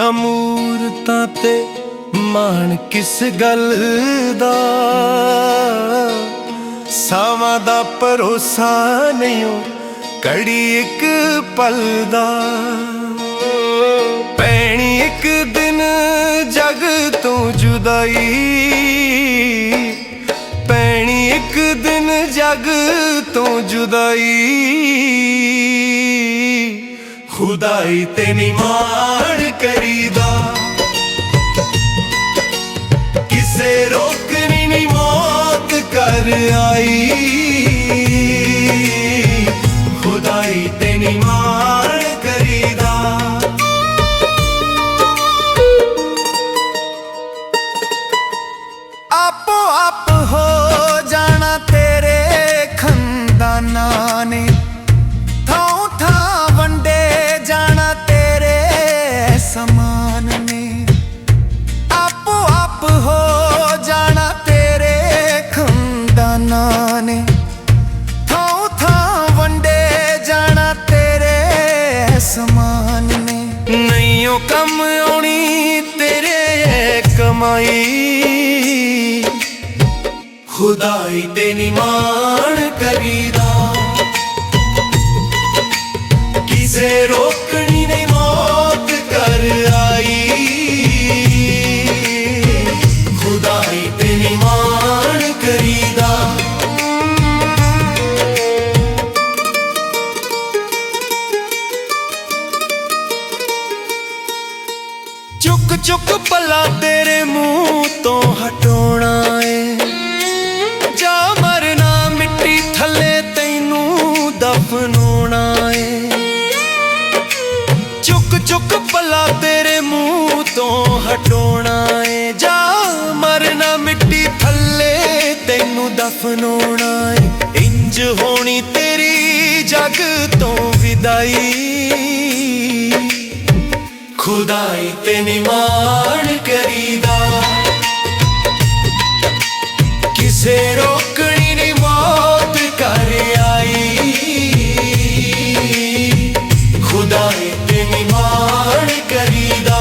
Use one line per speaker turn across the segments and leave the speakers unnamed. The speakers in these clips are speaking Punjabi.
ਨਾ ਮੂਰਤਾਂ ਤੇ ਮਾਣ ਕਿਸ ਗੱਲ ਦਾ, ਸਾਵਾਂ ਦਾ ਭਰੋਸਾ ਨਹੀਂ ਓ ਘੜੀ ਇੱਕ ਪਲ ਦਾ। ਪੈਣੀ ਇੱਕ ਦਿਨ ਜਗ ਤੋਂ ਜੁਦਾਈ, ਪੈਣੀ ਇੱਕ ਦਿਨ ਜਗ ਤੋਂ ਜੁਦਾਈ। ਖੁਦਾਈ ਤੇ ਨੀ ਮਾਣ ਕਰੀਦਾ, ਕਿਸੇ ਰੋਕਣੀ ਨੀ ਮੌਤ ਕਰ ਆਈ। ਖੁਦਾਈ ਤੇ ਨੀ ਮਾਣ ਕਰੀਦਾ। ਆਪੋ ਆਪ ਹੋ ਜਾਣਾ ਤੇਰੇ ਖੰਦਾਨਾਂ ਨੇ, ਥਾਂ ਥਾਂ ਵੰਡੇ ਜਾਣਾ ਤੇਰੇ ਸਮਾਨ ਨੇ। ਆਪੋ ਆਪ ਹੋ ਜਾਣਾ ਤੇਰੇ ਖੰਦਾਨਾਂ ਨੇ, ਥਾਂ ਥਾਂ ਵੰਡੇ ਜਾਣਾ ਤੇਰੇ ਸਮਾਨ ਨੇ। ਨਹੀਂ ਉਹ ਕੰਮ ਆਉਣੀ ਤੇਰੇ ਕਮਾਈ, ਖੁਦਾਈ ਤੇ ਨੀ ਮਾਣ ਕਰੀਦਾ। ਕਿਸੇ ਰੋਕਣੀ ਨਹੀਂ ਮੌਤ ਕਰ ਆਈ। ਖੁਦਾਈ ਤੇ ਨੀ ਮਾਣ ਕਰੀਦਾ। ਚੁੱਕ ਚੁੱਕ ਪੱਲਾ ਤੇਰੇ ਮੂੰਹ ਤੋਂ ਹਟਾਉਣਾ ਏ, ਜਾ ਮਰਨਾ ਮਿੱਟੀ ਥੱਲੇ ਤੈਨੂੰ ਦਫਨਾਉਣਾ ਏ। ਚੁੱਕ ਚੁੱਕ ਪੱਲਾ ਤੇਰੇ ਮੂੰਹ ਤੋਂ ਹਟਾਉਣਾ ਏ, ਜਾ ਮਰਨਾ ਮਿੱਟੀ ਥੱਲੇ ਤੈਨੂੰ ਦਫਨਾਉਣਾ ਏ। ਇੰਜ ਹੋਣੀ ਤੇਰੀ ਜਗ ਤੋਂ ਵਿਦਾਈ। ਖੁਦਾਈ ਤੇ ਨੀ ਮਾਣ ਕਰੀਦਾ, ਕਿਸੇ ਰੋਕਣੀ ਨੀ ਮੌਤ ਕਰ ਆਈ। ਖੁਦਾਈ ਤੇ ਨੀ ਮਾਣ ਕਰੀਦਾ।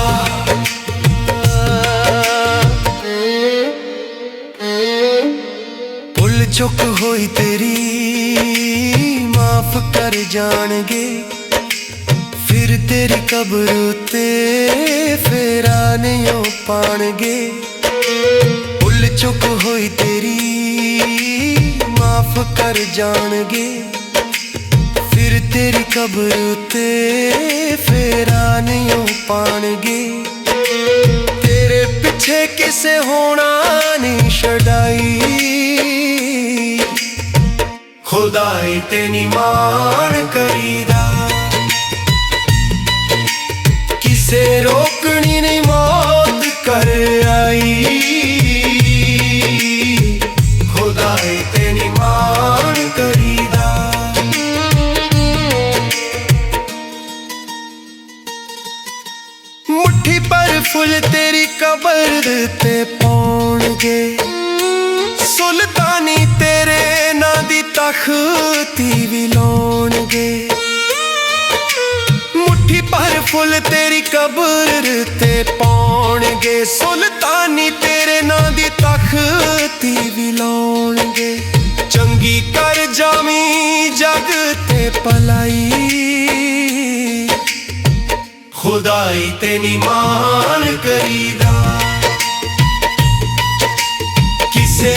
ਭੁੱਲ ਚੁੱਕ ਹੋਈ ਤੇਰੀ ਮਾਫ ਕਰ ਜਾਣਗੇ, ਫਿਰ ਤੇਰੀ ਕਬਰ ਉੱਤੇ ਫੇਰਾ ਨਹੀਂ ਓ ਪਾਣਗੇ। ਭੁੱਲ ਚੁੱਕ ਹੋਈ ਤੇਰੀ ਮਾਫ ਕਰ ਜਾਣਗੇ, ਫਿਰ ਤੇਰੀ ਕਬਰ ਉੱਤੇ ਫੇਰਾ ਨਹੀਂ ਓ ਪਾਣਗੇ। ਤੇਰੇ ਪਿੱਛੇ ਕਿਸੇ ਹੋਣਾ ਨਹੀਂ ਛਡਾਈ। ਖੁਦਾਈ ਤੇ ਨੀ ਮਾਣ ਕਰੀਦਾ, ਕਿਸੇ ਰੋਕਣੀ ਨਹੀਂ ਮੌਤ ਕਰ ਆਈ। ਖੁਦਾਈ ਤੇ ਨੀ ਮਾਣ ਕਰੀਦਾ। ਮੁੱਠੀ ਪਰ ਫੁੱਲ ਤੇਰੀ ਕਬਰ ਤੇ ਪਾਉਣਗੇ, ਸੁਲਤਾਨੀ ਤੇਰੇ ਨਾਂ ਦੀ ਤਖਤੀ ਵੀ ਲਾਉਣਗੇ। ਮੁੱਠੀ ਪਰ ਫੁੱਲ ਤੇਰੀ ਕਬਰ ਤੇ ਪਾਉਣਗੇ, ਸੁਲਤਾਨੀ ਤੇਰੇ ਨਾਂ ਦੀ ਤਖਤੀ ਵੀ ਲਾਉਣਗੇ। ਚੰਗੀ ਕਰ ਜਾਵੀਂ ਜਗ ਤੇ ਭਲਾਈ। ਖੁਦਾਈ ਤੇ ਨੀ ਮਾਣ ਕਰੀਦਾ, ਕਿਸੇ